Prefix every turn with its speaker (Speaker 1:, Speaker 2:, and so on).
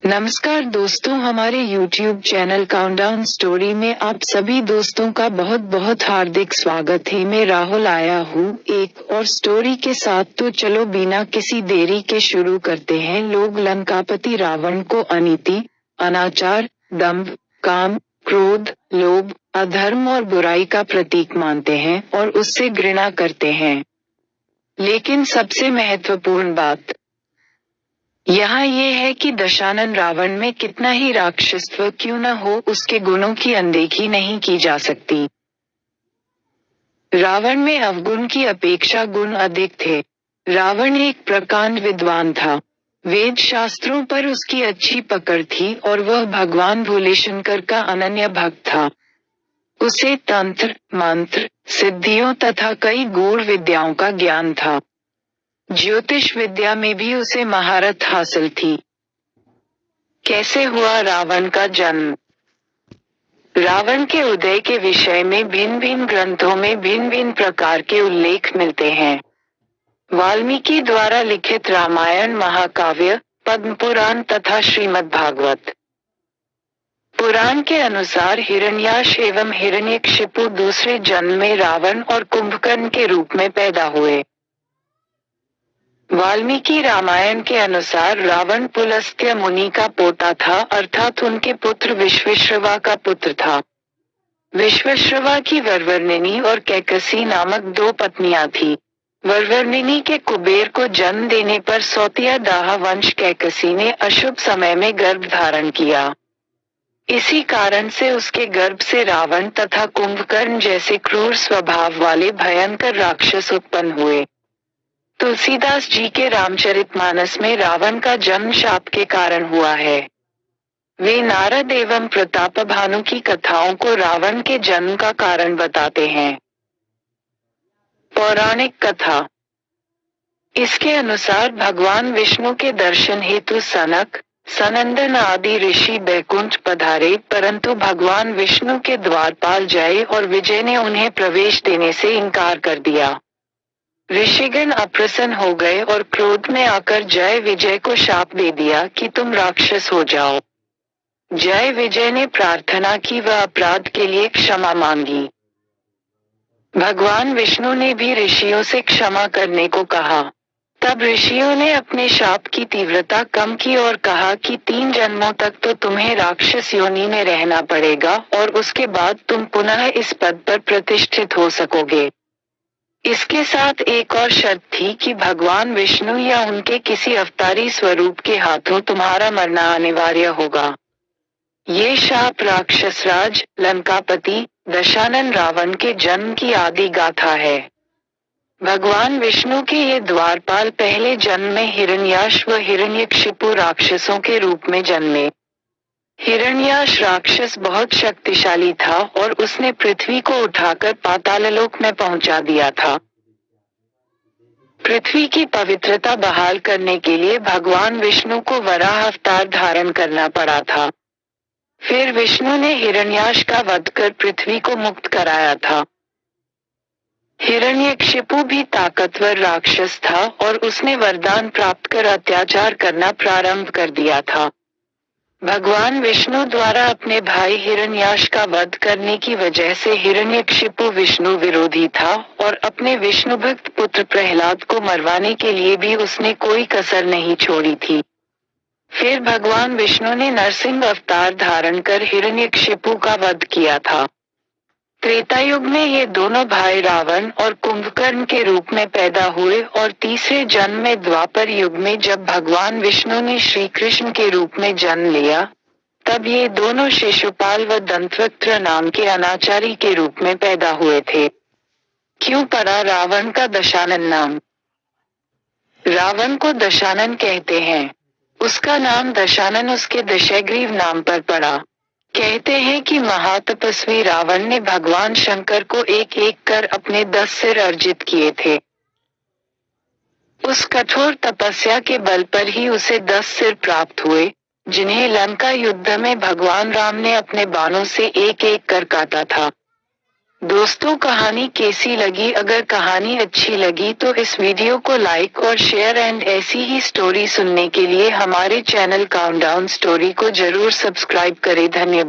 Speaker 1: नमस्कार दोस्तों, हमारे YouTube चैनल काउंटडाउन स्टोरी में आप सभी दोस्तों का बहुत बहुत हार्दिक स्वागत है। मैं राहुल आया हूँ एक और स्टोरी के साथ। तो चलो बिना किसी देरी के शुरू करते हैं। लोग लंकापति रावण को अनीति, अनाचार, दंभ, काम, क्रोध, लोभ, अधर्म और बुराई का प्रतीक मानते हैं और उससे घृणा करते हैं। लेकिन सबसे महत्वपूर्ण बात यहाँ ये है कि दशानन रावण में कितना ही राक्षसत्व क्यों न हो, उसके गुणों की अनदेखी नहीं की जा सकती। रावण में अवगुण की अपेक्षा गुण अधिक थे। रावण एक प्रकांड विद्वान था। वेद शास्त्रों पर उसकी अच्छी पकड़ थी और वह भगवान भोलेशंकर का अनन्य भक्त था। उसे तंत्र, मंत्र, सिद्धियों तथा कई गूढ़ विद्याओं का ज्ञान था। ज्योतिष विद्या में भी उसे महारत हासिल थी। कैसे हुआ रावण का जन्म? रावण के उदय के विषय में भिन्न भिन्न ग्रंथों में भिन्न भिन्न प्रकार के उल्लेख मिलते हैं। वाल्मीकि द्वारा लिखित रामायण, महाकाव्य, पद्म पुराण तथा श्रीमद् भागवत पुराण के अनुसार हिरण्याक्ष एवं हिरण्यकशिपु दूसरे जन्म में रावण और कुंभकर्ण के रूप में पैदा हुए। वाल्मीकि रामायण के अनुसार रावण पुलस्त्य मुनि का पोता था, अर्थात उनके पुत्र विश्वश्रवा का पुत्र था। विश्वश्रवा की वरवर्णिनी और कैकसी नामक दो पत्नियां थीं। वरवर्णिनी के कुबेर को जन्म देने पर सौतिया दाह वंश कैकसी ने अशुभ समय में गर्भ धारण किया। इसी कारण से उसके गर्भ से रावण तथा कुंभकर्ण जैसे क्रूर स्वभाव वाले भयंकर राक्षस उत्पन्न हुए। तुलसीदास जी के रामचरितमानस में रावण का जन्म शाप के कारण हुआ है। वे नारद एवं प्रताप भानु की कथाओं को रावण के जन्म का कारण बताते हैं। पौराणिक कथा। इसके अनुसार भगवान विष्णु के दर्शन हेतु सनक, सनंदन आदि ऋषि बैकुंठ पधारे, परंतु भगवान विष्णु के द्वारपाल जय और विजय ने उन्हें प्रवेश देने से इनकार कर दिया। ऋषिगण अप्रसन्न हो गए और क्रोध में आकर जय विजय को शाप दे दिया कि तुम राक्षस हो जाओ। जय विजय ने प्रार्थना की व अपराध के लिए क्षमा मांगी। भगवान विष्णु ने भी ऋषियों से क्षमा करने को कहा। तब ऋषियों ने अपने शाप की तीव्रता कम की और कहा कि 3 जन्मों तक तो तुम्हें राक्षस योनि में रहना पड़ेगा और उसके बाद तुम पुनः इस पद पर प्रतिष्ठित हो सकोगे। इसके साथ एक और शर्त थी कि भगवान विष्णु या उनके किसी अवतारी स्वरूप के हाथों तुम्हारा मरना अनिवार्य होगा। ये शाप राक्षसराज लंकापति दशानन रावण के जन्म की आदि गाथा है। भगवान विष्णु के ये द्वारपाल पहले जन्म में हिरण्याक्ष व हिरण्यकशिपु राक्षसों के रूप में जन्मे। हिरण्याक्ष राक्षस बहुत शक्तिशाली था और उसने पृथ्वी को उठाकर पाताललोक में पहुंचा दिया था। पृथ्वी की पवित्रता बहाल करने के लिए भगवान विष्णु को वराह अवतार धारण करना पड़ा था। फिर विष्णु ने हिरण्याक्ष का वध कर पृथ्वी को मुक्त कराया था। हिरण्यकशिपु भी ताकतवर राक्षस था और उसने वरदान प्राप्त कर अत्याचार करना प्रारंभ कर दिया था। भगवान विष्णु द्वारा अपने भाई हिरण्याक्ष का वध करने की वजह से हिरण्यकशिपु विष्णु विरोधी था और अपने विष्णु भक्त पुत्र प्रहलाद को मरवाने के लिए भी उसने कोई कसर नहीं छोड़ी थी। फिर भगवान विष्णु ने नरसिंह अवतार धारण कर हिरण्यकशिपु का वध किया था। त्रेता युग में ये दोनों भाई रावण और कुंभकर्ण के रूप में पैदा हुए और तीसरे जन्म में द्वापर युग में जब भगवान विष्णु ने श्री कृष्ण के रूप में जन्म लिया, तब ये दोनों शिशुपाल व दंतवक्त्र नाम के अनाचारी के रूप में पैदा हुए थे। क्यों पड़ा रावण का दशानन नाम? रावण को दशानन कहते हैं। उसका नाम दशानन उसके दशग्रीव नाम पर पड़ा। कहते हैं कि महातपस्वी रावण ने भगवान शंकर को एक एक कर अपने 10 सिर अर्जित किए थे। उस कठोर तपस्या के बल पर ही उसे 10 सिर प्राप्त हुए, जिन्हें लंका युद्ध में भगवान राम ने अपने बाणों से एक एक कर काटा था। दोस्तों, कहानी कैसी लगी? अगर कहानी अच्छी लगी तो इस वीडियो को लाइक और शेयर एंड ऐसी ही स्टोरी सुनने के लिए हमारे चैनल काउंटडाउन स्टोरी को जरूर सब्सक्राइब करें। धन्यवाद।